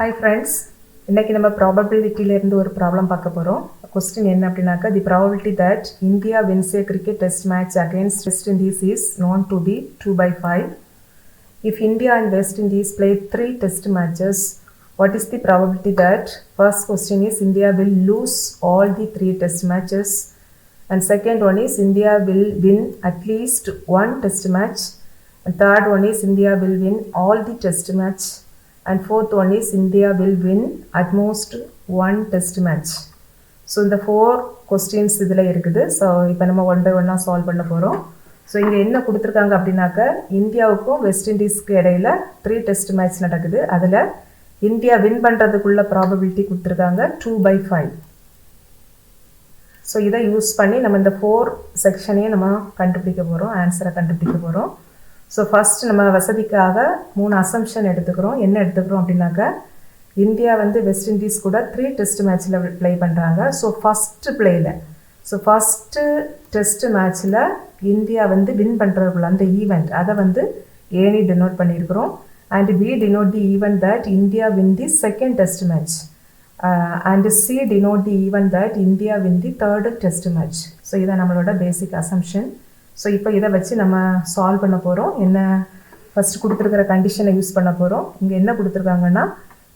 Hi friends, இன்னைக்கு நம்ம probabilityல இருந்து ஒரு ப்ராப்ளம் பார்க்க போறோம். Question என்ன அப்படினாக்க the probability that India wins a cricket test match against West Indies is known to be 2/5. If India and West Indies play 3 test matches, what is the probability that first question is India will lose all the 3 test matches and second one is India will win at least one test match and third one is India will win all the test match and fourth one is India will win at most one test match. So இந்த 4 questions இதில் இருக்குது. So இப்போ நம்ம one by ஒன்னாக solve பண்ண போகிறோம். So இங்கே என்ன கொடுத்துருக்காங்க அப்படின்னாக்க இந்தியாவுக்கும் வெஸ்ட் இண்டீஸ்க்கு இடையில 3 டெஸ்ட் மேட்ச் நடக்குது. அதில் இந்தியா வின் பண்ணுறதுக்குள்ள ப்ராபபிலிட்டி கொடுத்துருக்காங்க 2/5. ஸோ இதை யூஸ் பண்ணி நம்ம இந்த 4 செக்ஷனையும் நம்ம கண்டுபிடிக்க போகிறோம், ஆன்சரை கண்டுபிடிக்க போகிறோம். ஸோ ஃபஸ்ட் நம்ம வசதிக்காக 3 அசம்ஷன் எடுத்துக்கிறோம். என்ன எடுத்துக்கிறோம் அப்படின்னாக்க இந்தியா வந்து வெஸ்ட் இண்டீஸ் கூட 3 டெஸ்ட் மேட்ச்சில் ப்ளே பண்ணுறாங்க. ஸோ ஃபஸ்ட்டு டெஸ்ட் மேட்ச்சில் இந்தியா வந்து வின் பண்ணுறதுக்குள்ள அந்த ஈவெண்ட் அதை வந்து ஏனி டினோட் பண்ணியிருக்கிறோம். And B denote the event that India win the second test match and C denote the event that India win the third test match. So இதான் நம்மளோட பேசிக் assumption. So இப்போ இதை வச்சு நம்ம சால்வ் பண்ண போகிறோம். என்ன ஃபஸ்ட் கொடுத்துருக்கிற கண்டிஷனை யூஸ் பண்ண போகிறோம். இங்கே என்ன கொடுத்துருக்காங்கன்னா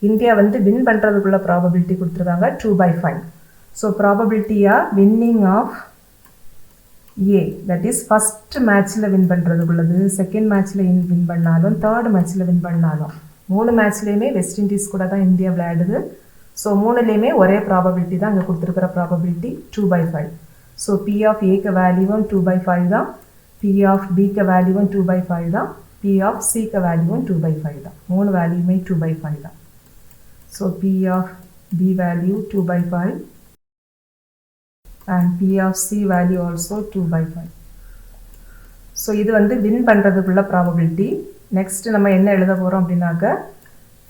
இந்தியா வந்து வின் பண்ணுறதுக்குள்ள ப்ராபபிலிட்டி கொடுத்துருக்காங்க 2/5. ஸோ ப்ராபபிலிட்டியாக winning of A that is first மேட்ச்சில் வின் பண்ணுறதுக்குள்ளது, செகண்ட் மேட்ச்சில் வின் பண்ணாலும் தேர்ட் மேட்ச்சில் வின் பண்ணாலும் 3 மேட்ச்லேயுமே வெஸ்ட் இண்டீஸ் கூட தான் இந்தியா விளையாடுது. ஸோ 3லேயுமே ஒரே ப்ராபபிலிட்டி தான் இங்கே கொடுத்துருக்கிற ப்ராபபிலிட்டி 2/5. ஸோ P of Aக்கு வேல்யூவும் 2/5 தான், P of Bக்கு வேல்யூவும் 2/5 தான், P of Cக்கு வேல்யூவும் 2/5 தான். 3 வேல்யூமே 2/5 தான். So P of B value 2/5 and P of C value also 2/5. So இது வந்து வின் பண்ணுறதுக்குள்ள ப்ராபபிலிட்டி. நெக்ஸ்ட் நம்ம என்ன எழுத போகிறோம் அப்படின்னாக்க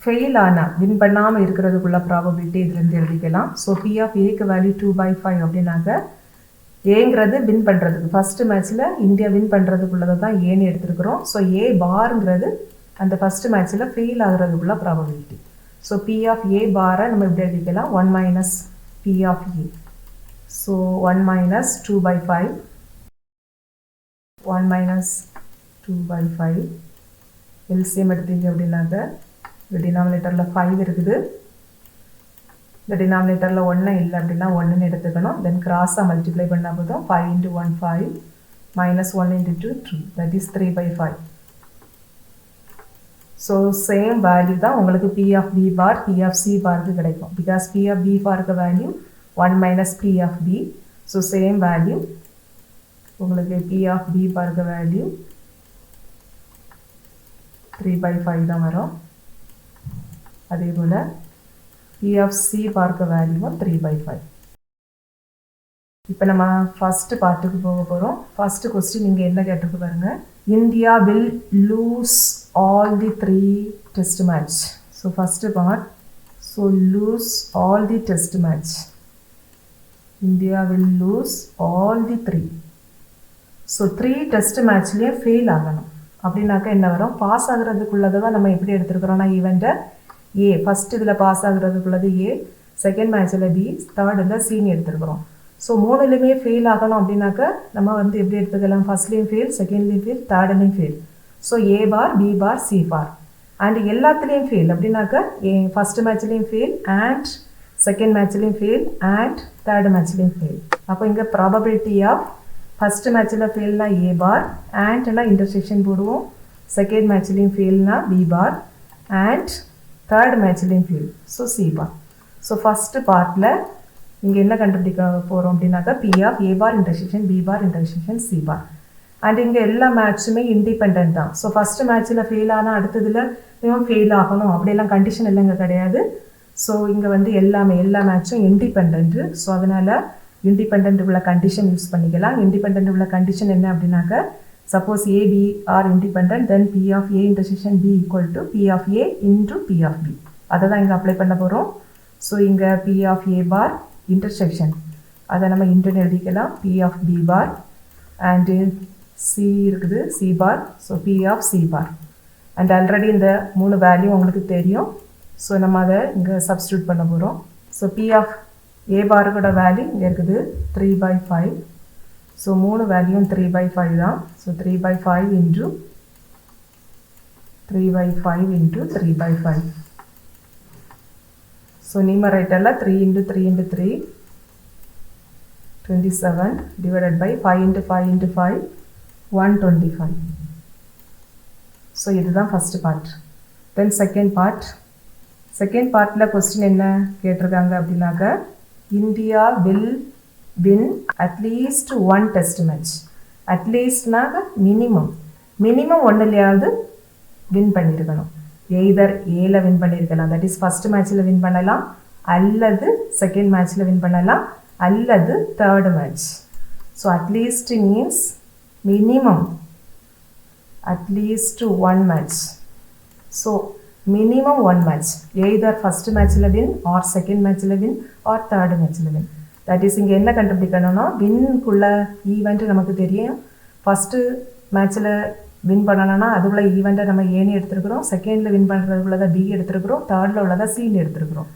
ஃபெயில் ஆனால் வின் பண்ணாமல் இருக்கிறதுக்குள்ள ப்ராபபிலிட்டி இதுலேருந்து எழுதிக்கலாம். ஸோ P of Aக்கு வேல்யூ 2/5 அப்படின்னாக்க ஏங்கிறது வின் பண்ணுறதுக்கு ஃபஸ்ட்டு மேட்ச்சில் இந்தியா வின் பண்ணுறதுக்குள்ளதை தான் ஏன்னு எடுத்துருக்குறோம். ஸோ ஏ பாருங்கிறது அந்த ஃபஸ்ட்டு மேட்ச்சில் ஃபெயில் ஆகிறதுக்குள்ள probability. So P of A பாரை நம்ம இப்படி எழுதிக்கலாம் 1 minus P of A. So 1 minus 2/5, 1 minus 2/5 LCM எடுத்தீங்க அப்படின்னாக்க இந்த டினாமினேட்டரில் 5 இருக்குது. இந்த டினாமினேட்டரில் 1 இல்லை அப்படின்னா 1ன்னு எடுத்துக்கணும். தென் கிராஸாக மல்டிப்ளை பண்ணால் போதும் 5 into 1 5 minus 1 into 2 3 that is 3/5. So same value தான் உங்களுக்கு P of B bar P of C பாருக்கு கிடைக்கும். பிகாஸ் P of B பாருக்கு value 1 minus P of B. So same value உங்களுக்கு P of B பாருக்கு value 3/5 தான் வரும். அதே போல் P of C பார்க்க வேல்யூவும் 3/5. இப்போ நம்ம ஃபஸ்ட்டு பார்ட்டுக்கு போக போகிறோம். ஃபஸ்ட்டு கொஸ்டின் இங்கே என்ன கேட்டிருக்கு பாருங்க, India will lose all the 3 test match. So first part, so lose all the test match. India will lose all the 3. So 3 test மேட்ச்லேயே ஃபெயில் ஆகணும் அப்படின்னாக்கா என்ன வரும், பாஸ் ஆகிறதுக்குள்ளதை தான் நம்ம எப்படி எடுத்துருக்குறோன்னா ஈவெண்ட்டை ஏ ஃபஸ்ட் இதில் பாஸ் ஆகுறதுக்குள்ளது ஏ, செகண்ட் மேட்ச்சில் பி, தேர்டில் சின்னு எடுத்துருக்குறோம். ஸோ 3லேயுமே ஃபெயில் ஆகணும் அப்படின்னாக்க நம்ம வந்து எப்படி எடுத்துக்கலாம், ஃபஸ்ட்லேயும் ஃபெயில், செகண்ட்லேயும் ஃபெயில், தேர்ட்லேயும் fail. So A bar B bar C bar and எல்லாத்துலேயும் ஃபெயில் அப்படின்னாக்க ஃபஸ்ட் மேட்ச்லேயும் ஃபெயில் அண்ட் செகண்ட் மேட்ச்லேயும் ஃபெயில் அண்ட் தேர்ட் மேட்ச்லேயும் ஃபெயில். அப்போ இங்கே ப்ராபபிலிட்டி ஆஃப் ஃபஸ்ட் மேட்ச்சில் ஃபெயில்னா ஏ பார் அண்ட்னா இன்டர்செக்ஷன் போடுவோம், செகண்ட் மேட்ச்லேயும் ஃபெயில்னா பி பார் அண்ட் தேர்ட் மேட்ச்லேயும் fail, so C bar. So first பார்ட்டில் இங்கே என்ன கண்டுபிடிக்க போகிறோம் அப்படின்னாக்கா P of A bar intersection B bar intersection C bar. And இங்கே எல்லா மேட்ச்சுமே இண்டிபெண்ட் தான். ஸோ ஃபஸ்ட்டு மேட்ச்சில் ஃபெயில் ஆனால் அடுத்ததில் இவன் ஃபெயில் ஆகணும் அப்படியெல்லாம் கண்டிஷன் எல்லாம் இங்கே கிடையாது. ஸோ இங்கே வந்து எல்லா மேட்சும் இண்டிபெண்ட்டு. ஸோ அதனால் இண்டிபெண்ட் உள்ள கண்டிஷன் யூஸ் பண்ணிக்கலாம். இண்டிபெண்ட் உள்ள கண்டிஷன் என்ன அப்படின்னாக்க suppose A, B are independent, then P of A intersection B equal to P of A into P of B. அதை தான் இங்கே அப்ளை பண்ண போகிறோம். ஸோ இங்கே P of A bar intersection அதை நம்ம இன்டர்ன் எழுதிக்கலாம் P of B bar and C இருக்குது C bar. So P of C bar and already இந்த 3 வேல்யூ உங்களுக்கு தெரியும். ஸோ நம்ம அதை இங்கே சப்ஸ்டியூட் பண்ண போகிறோம். ஸோ பி ஆஃப் ஏ பாரோட வேல்யூ இங்கே இருக்குது 3/5. ஸோ 3 வேல்யூவும் 3/5 தான். So 3/5 into 3/5 into 3/5. ஸோ நியூமரேட்டரில் 3 into 3 into 3 27 divided by 5 into 5 into 5 125. So இதுதான் ஃபஸ்ட்டு பார்ட். தென் செகண்ட் பார்ட்டில் கொஸ்டின் என்ன கேட்டிருக்காங்க அப்படின்னாக்க, India will win at least 1 test match. அட்லீஸ்ட்னாக்க மினிமம் ஒன்றுலையாவது வின் பண்ணியிருக்கணும். எய்தர் ஏல வின் பண்ணியிருக்கலாம், தட் இஸ் ஃபஸ்ட் மேட்ச்சில் வின் பண்ணலாம், அல்லது செகண்ட் மேட்ச்சில் வின் பண்ணலாம், அல்லது third match. So at least means minimum at least 1 match. So minimum 1 match, either first மேட்ச்சில் வின் ஆர் செகண்ட் மேட்ச்சில் வின் ஆர் தேர்ட் மேட்ச்சில் வின். தட் இஸ் இங்கே என்ன கண்டுபிடிக்கணும்னா, வின்னுக்குள்ள ஈவெண்ட்டு நமக்கு தெரியும். ஃபஸ்ட்டு மேட்ச்சில் வின் பண்ணணும்னா அதுக்குள்ள ஈவெண்ட்டை நம்ம ஏன்னு எடுத்துருக்குறோம், செகண்டில் வின் பண்ணுறதுக்குள்ளதான் பி எடுத்துருக்குறோம், தேர்டில் உள்ளதான் சின்னு எடுத்துருக்குறோம்.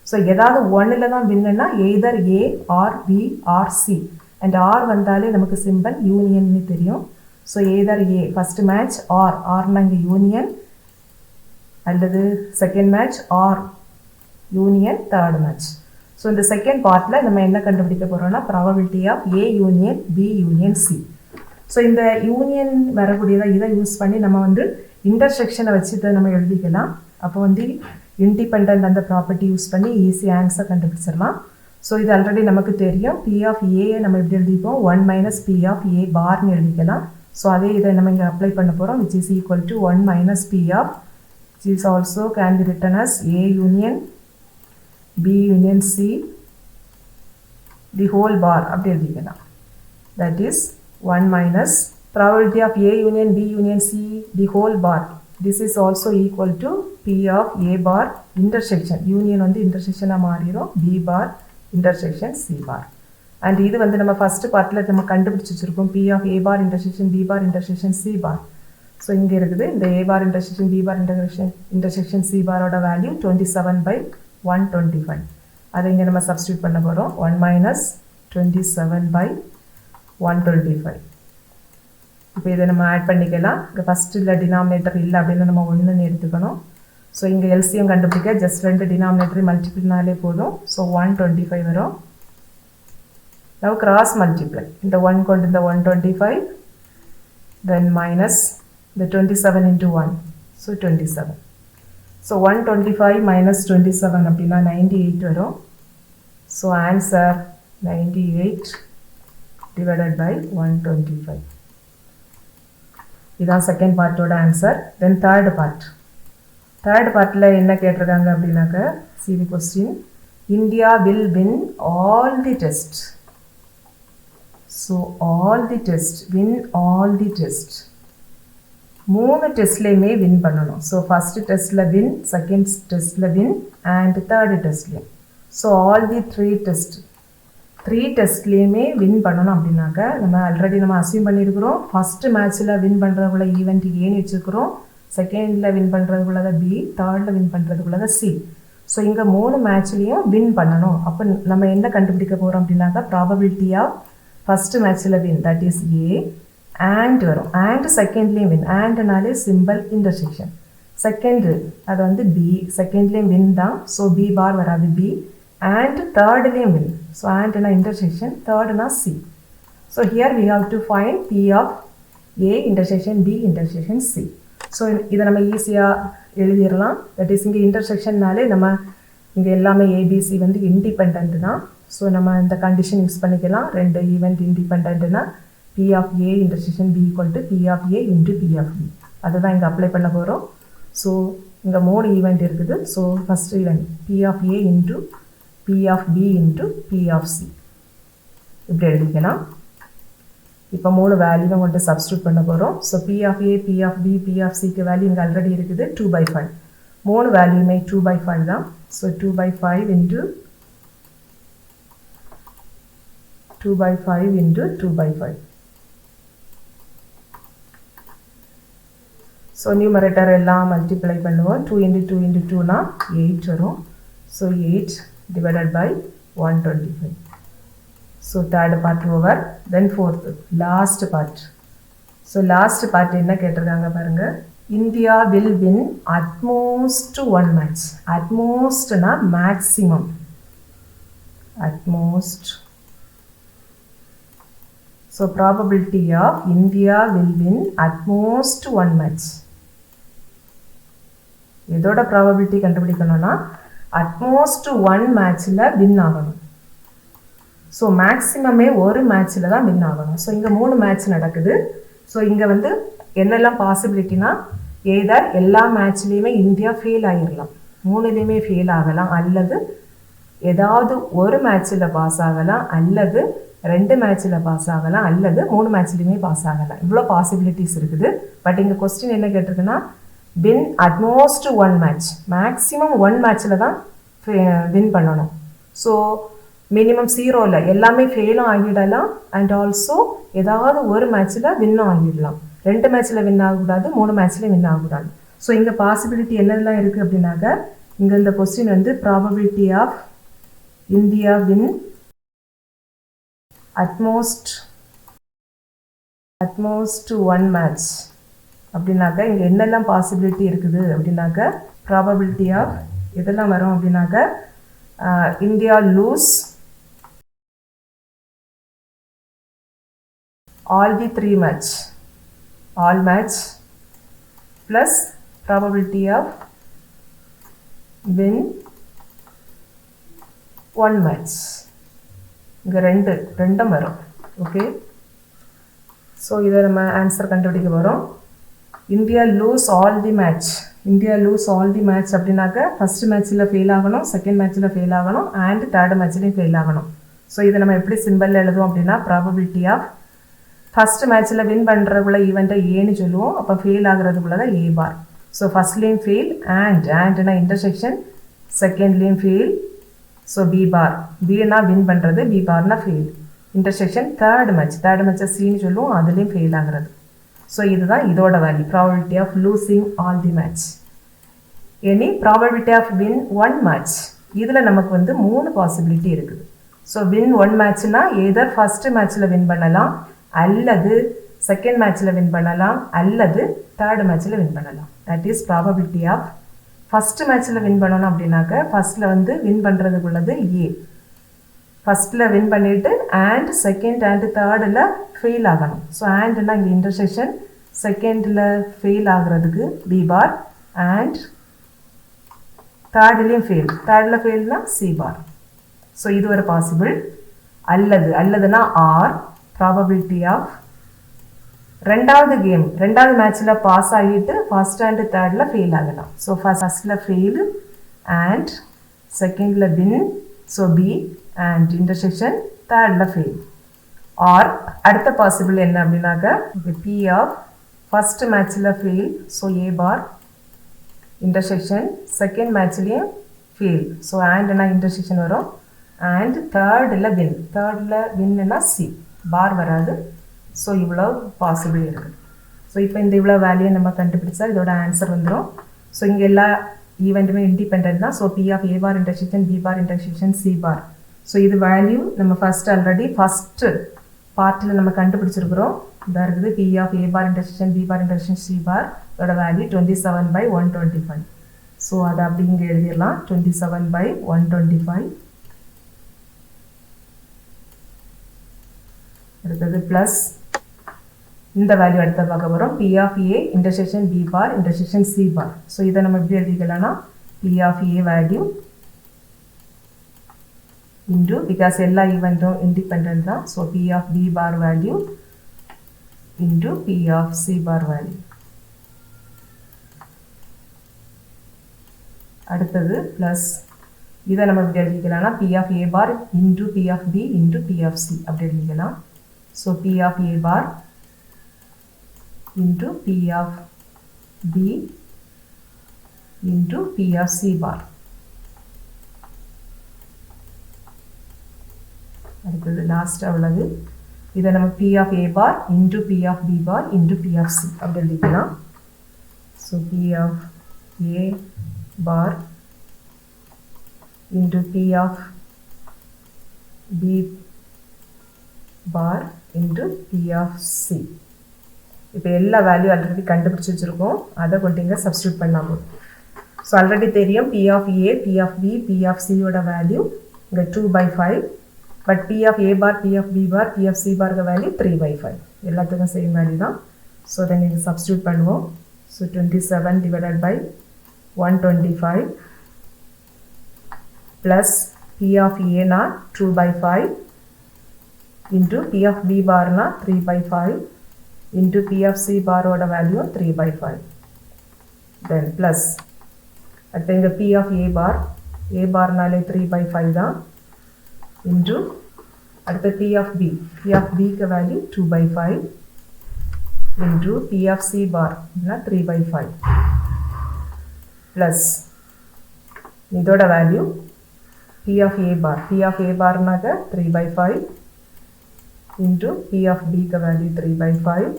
ஸோ ஏதாவது ஒன்றில் தான் வின்னுன்னா either A or B or C. And or வந்தாலே நமக்கு சிம்பிள் யூனியன்னு தெரியும். So either A first match ஆர்னா இங்கே யூனியன், அல்லது second match or union third match. So இந்த செகண்ட் பார்ட்டில் நம்ம என்ன கண்டுபிடிக்க போகிறோம்னா, probability of A union B union C. So இந்த யூனியன் வரக்கூடியதாக இதை யூஸ் பண்ணி நம்ம வந்து இன்டர்செக்ஷனை வச்சு இதை நம்ம எழுதிக்கலாம். அப்போ வந்து இண்டிபெண்ட் அந்த ப்ராப்பர்ட்டி யூஸ் பண்ணி ஈஸி ஆன்சர் கண்டுபிடிச்சிடலாம். ஸோ இது ஆல்ரெடி நமக்கு தெரியும். பி ஆஃப் ஏ நம்ம எப்படி எழுதிப்போம், 1 minus பி ஆஃப் ஏ பார்னு எழுதிக்கலாம். ஸோ அதே இதை நம்ம இங்கே அப்ளை பண்ண போகிறோம், which is equal to 1 minus P of, which is also can be written as A union B union C the whole bar அப்படி எழுதிக்கலாம். That is 1 minus probability of A union B union C the whole bar. This is also equal to P of A bar intersection. Union வந்து intersection மாறிரும், B bar intersection C bar. And இது வந்து நம்ம first partல நம்ம கண்டுபிடிச்சு வச்சிருக்கோம், P of A bar intersection B bar intersection C bar. So இங்கே இருக்குது இந்த A bar intersection B bar intersection C baroட வேல்யூ 27/125. அதை இங்கே நம்ம சப்ஸ்டியூட் பண்ண போகிறோம். 1 minus 27/125. இப்போ இதை நம்ம ஆட் பண்ணிக்கலாம். இங்கே ஃபஸ்ட்டு இல்லை டினாமினேட்டர் இல்லை அப்படின்னு நம்ம 1ன்னு எடுத்துக்கணும். ஸோ இங்கே எல்சிஎம் கண்டுபிடிக்க ஜஸ்ட் 2 டினாமினேட்டரை மல்டிப்ளினாலே போதும். ஸோ 125 வரும். now cross multiply, இந்த 1 கொண்டு இந்த 125, then minus the 27 into 1, so 27. So 125 minus 27 அப்படின்னா 98 வரும். So answer 98 divided by 125. இதான் செகண்ட் பார்ட்டோட ஆன்சர். தென் தேர்ட் பார்ட்டில் என்ன கேட்டிருக்காங்க அப்படின்னாக்க, see the question, India will win all the tests. So all the tests, win all the tests. 3 டெஸ்ட்லேயுமே win பண்ணணும். So first டெஸ்ட்டில் வின், செகண்ட் டெஸ்ட்டில் வின், அண்ட் தேர்டு டெஸ்ட்லேயும். ஸோ ஆல் தி 3 டெஸ்ட்லேயுமே வின் பண்ணணும் அப்படின்னாக்க, நம்ம ஆல்ரெடி நம்ம அஸ்யூம் பண்ணியிருக்கிறோம், ஃபஸ்ட்டு மேட்ச்சில் வின் பண்ணுறதுக்குள்ள ஈவெண்ட் ஏன்னு வச்சுருக்கிறோம், செகண்டில் வின் பண்ணுறதுக்குள்ளதை பி, தேர்டில் வின் பண்ணுறதுக்குள்ளதை சி. ஸோ இங்கே 3 மேட்ச்லேயும் வின் பண்ணணும். அப்போ நம்ம என்ன கண்டுபிடிக்க போகிறோம் அப்படின்னாக்கா, ப்ராபபிலிட்டி ஆஃப் ஃபஸ்ட்டு மேட்ச்சில் win, that is A, and வரும், and செகண்ட்லேயும் வின், andனாலே சிம்பிள் இன்டர்செக்ஷன். செகண்டு அது வந்து பி, செகண்ட்லேயும் வின் தான், ஸோ பி பார் வராது பி, and தேர்ட்லேயும் வின், ஸோ andனா இன்டர்செக்ஷன், தேர்டுனா C. So here we have to find P of A intersection B intersection C. So இதை நம்ம ஈஸியாக எழுதிடலாம். தட் இஸ் இங்கே இன்டர்செக்ஷன்னாலே நம்ம இங்கே எல்லாமே ஏபிசி வந்து இண்டிபெண்ட் தான். ஸோ நம்ம இந்த கண்டிஷன் யூஸ் பண்ணிக்கலாம். 2 event இண்டிபெண்ட்னா P of A intersection B equal to P of A into P of B. அதுதான் இங்கே அப்ளை பண்ண போகிறோம். ஸோ இங்கே 3 ஈவெண்ட் இருக்குது. So first event P of A into P of B into P of C இப்படி எழுதிக்கலாம். இப்போ 3 வேல்யூவை கொண்டு சப்ஸ்டியூட் பண்ண போகிறோம். So P of A, P of B, P of Cக்கு வேல்யூ இங்கே ஆல்ரெடி இருக்குது 2/5. 3 வேல்யூமே 2/5 தான். So 2/5 into 2/5 into 2/5. So numerator எல்லாம் மல்டிப்ளை பண்ணுவோம். 2 into 2 into 2னா 8 வரும். So 8 divided by 125. So third part over. Then fourth last part. So last part என்ன கேட்டிருக்காங்க பாருங்கள். India will win at most one match. அட்மோஸ்ட்னா maximum. At most. So probability of India will win at most one match. இதோட probability கண்டுபிடிக்கணும்னா at most one மேட்ச்சில் win ஆகணும். So மேக்ஸிமமே ஒரு மேட்ச்சில் தான் வின் ஆகணும். ஸோ இங்கே 3 மேட்ச் நடக்குது. ஸோ இங்கே வந்து என்னெல்லாம் பாசிபிலிட்டினா ஏதர் எல்லா மேட்ச்லேயுமே இந்தியா ஃபெயில் ஆகிடலாம், 3லேயுமே ஃபெயில் ஆகலாம், அல்லது ஏதாவது ஒரு மேட்ச்சில் பாஸ் ஆகலாம், அல்லது 2 மேட்ச்சில் பாஸ் ஆகலாம், அல்லது 3 மேட்ச்லேயுமே பாஸ் ஆகலாம். இவ்வளோ பாசிபிலிட்டிஸ் இருக்குது. பட் இங்கே கொஸ்டின் என்ன கேட்டிருக்குன்னா win at most one match. Maximum 1 மேட்ச்சில் தான் வின் பண்ணணும். ஸோ மினிமம் 0ல் எல்லாமே ஃபெயிலும் ஆகிடலாம், அண்ட் ஆல்சோ ஏதாவது ஒரு மேட்ச்சில் வின்னும் ஆகிடலாம். 2 மேட்ச்சில் வின் ஆகக்கூடாது, 3 மேட்ச்லேயும் வின் ஆகக்கூடாது. ஸோ இங்கே பாசிபிலிட்டி என்னெல்லாம் இருக்குது அப்படின்னாக்க இங்கே இந்த கொஸ்டின் வந்து probability of India win at most one match அப்படின்னாக்க இங்கே என்னெல்லாம் பாசிபிலிட்டி இருக்குது அப்படின்னாக்க ப்ராபபிலிட்டி ஆஃப் இதெல்லாம் வரும் அப்படின்னாக்க India loose all the 3 match, all match plus probability of win 1 match. இங்கே ரெண்டும் வரும். ஓகே, ஸோ இதை நம்ம ஆன்சர் கண்டுபிடிக்க வரும். India lose all the match. India lose all the match அப்படின்னாக்க ஃபஸ்ட் மேட்ச்சில் ஃபெயில் ஆகணும், செகண்ட் மேட்ச்சில் ஃபெயில் ஆகணும், அண்ட் தேர்ட் மேட்ச்லேயும் ஃபெயில் ஆகணும். ஸோ இதை நம்ம எப்படி சிம்பிளில் எழுதுவோம் அப்படின்னா ப்ராபபிலிட்டி ஆஃப் ஃபஸ்ட் மேட்ச்சில் வின் பண்ணுறதுக்குள்ள ஈவெண்ட்டை ஏன்னு சொல்லுவோம், அப்போ ஃபெயில் ஆகுறதுக்குள்ள தான் ஏ பார். ஸோ ஃபஸ்ட்லேயும் ஃபெயில், அண்ட்னா இன்டர்செக்ஷன், செகண்ட்லேயும் ஃபெயில், ஸோ பி பார். பின்னா வின் பண்ணுறது, பி பார்னா ஃபெயில். இன்டர்செக்ஷன் தேர்ட் மேட்ச்சை சின்னு சொல்லுவோம், அதுலேயும் ஃபெயில் ஆகுறது. ஸோ இதுதான் இதோட value, probability of losing all the match. Any probability of win one match. இதில் நமக்கு வந்து 3 பாசிபிலிட்டி இருக்குது. ஸோ வின் ஒன் மேட்ச்னா எதர் ஃபஸ்ட்டு மேட்ச்சில் வின் பண்ணலாம், அல்லது செகண்ட் மேட்ச்சில் வின் பண்ணலாம், அல்லது தேர்ட் மேட்ச்சில் வின் பண்ணலாம். That is probability of first மேட்ச்சில் வின் பண்ணணும் அப்படின்னாக்க ஃபஸ்ட்டில் வந்து வின் பண்ணுறதுக்குள்ளது ஏ. ஃபஸ்ட்டில் வின் பண்ணிவிட்டு அண்ட் செகண்ட் அண்ட் தேர்டில் ஃபெயில் ஆகணும். ஸோ அண்ட்னா இங்கே இன்டர்செக்ஷன், செகண்டில் ஃபெயில் ஆகுறதுக்கு பி பார், அண்ட் தேர்ட்லேயும் தேர்டில் ஃபெயில்னா சி பார். ஸோ இது ஒரு பாசிபிள். அல்லதுனா ஆர் ப்ராபபிலிட்டி ஆஃப் ரெண்டாவது மேட்ச்சில் பாஸ் ஆகிட்டு ஃபர்ஸ்ட் அண்ட் தேர்டில் ஃபெயில் ஆகலாம். ஸோ ஃபஸ்ட்டில் ஃபெயில் அண்ட் செகண்டில் win, so B, and intersection தேர்டில் ஃபெயில். ஆர் அடுத்த பாசிபிள் என்ன அப்படின்னாக்க பி ஆஃப் ஃபஸ்ட் மேட்ச்சில் fail, so A bar, intersection second மேட்ச்லேயும் ஃபெயில், ஸோ அண்ட்னா இன்டர்செக்ஷன் வரும், அண்ட் தேர்டில் வின்னுனா சி, பார் வராது. ஸோ இவ்வளோ பாசிபிள் இருக்குது. ஸோ இப்போ இந்த இவ்வளோ வேல்யூ நம்ம கண்டுபிடிச்சா இதோட ஆன்சர் வந்துடும். ஸோ இங்கே எல்லா ஈவெண்ட்டுமே இண்டிபெண்ட் தான். So P of A bar intersection B bar intersection C bar. So இது வேல்யூ நம்ம ஆல்ரெடி ஃபஸ்ட்டு பார்ட்டில் நம்ம கண்டுபிடிச்சிருக்கிறோம். இதாக இருக்குது P of A bar intersection B bar intersection C bar. இதோட வேல்யூ 27/125. ஸோ அதை அப்படி இங்கே எழுதிடலாம், 27/125. அடுத்தது ப்ளஸ் இந்த வேல்யூ அடுத்த பார்க்க போகிறோம், P of A intersection B bar intersection C bar. So இதை நம்ம எப்படி எழுதிக்கலாம்னா P of A value into, because எல்லா ஈவெண்ட்டும் இண்டிபெண்ட் தான், so P of B bar value into P of C bar value. அடுத்தது ப்ளஸ் இதை நம்ம எப்படி எழுதிக்கலாம்னா P of A bar into P of B into P of C அப்படி எழுதிக்கலாம். So P of A bar into P of B into P of C bar. அடுத்தது லாஸ்ட்டாக உள்ளது, இதை நம்ம P of A bar into P of B bar into P of C அப்படி எழுதிக்கலாம். So P of A bar into P of B bar into P of C. இப்போ எல்லா value already கண்டுபிடிச்சு வச்சுருக்கோம், அதை கொண்டு இங்கே சப்ஸ்டியூட் பண்ணால் போதும். ஸோ ஆல்ரெடி தெரியும் P of A, P of B, P of C ஓட வேல்யூ இங்கே 2/5. But P of A bar, P of B bar, P of C பாருங்க வேல்யூ 3/5. எல்லாத்துக்கும் சேம் வேல்யூ தான். ஸோ தென் இங்கே சப்ஸ்டியூட் பண்ணுவோம். So 27 divided by 125 plus P of A னா 2/5 into P of B bar னா 3/5 into P of C bar ஓட value 3/5. then plus அடுத்து இங்கே P of A bar நாலே 3/5 தான் into அடுத்து P of B க்கு value 2/5 into P of C bar னா 3/5 plus இதோட value P of A bar Naga 3/5 into P of B का value 3/5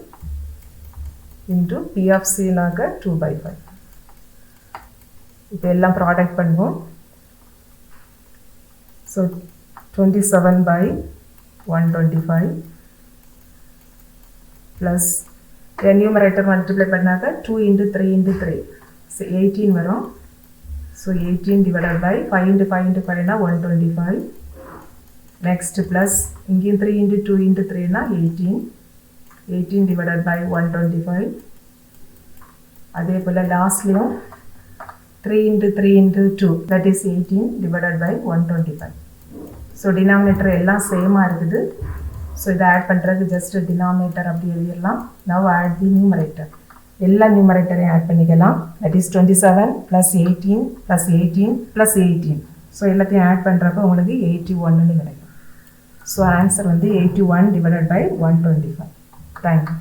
into P of C நாக 2/5. இப்போ எல்லாம் ப்ராடக்ட் பண்ணுவோம். ஸோ 27/125 ப்ளஸ் நியூமரேட்டர் மல்டிப்ளை பண்ணாக்க 2 into 3 into 3 so 18 வரும். So 18 divided by 5 into 5 into 5 னா 125. next plus இங்கேயும் 3 into 2 into 3 னா 18 divided by 125. அதே போல் லாஸ்ட்லேயும் 3 into 3 into 2 that is 18 divided by 125. So denominator எல்லாம் சேமாக இருக்குது. ஸோ இதை ஆட் பண்ணுறது ஜஸ்ட் டினாமினேட்டர் அப்படி எழுதிடலாம். நவ் ஆட் தி நியூமரேட்டர். எல்லா நியூமரேட்டரையும் ஆட் பண்ணிக்கலாம். that is 27 plus 18 plus 18 plus 18. So எல்லாத்தையும் ஆட் பண்ணுறப்ப உங்களுக்கு 81 கிடைக்கும். ஸோ ஆன்சர் வந்து 81 divided by 125. தேங்க்யூ.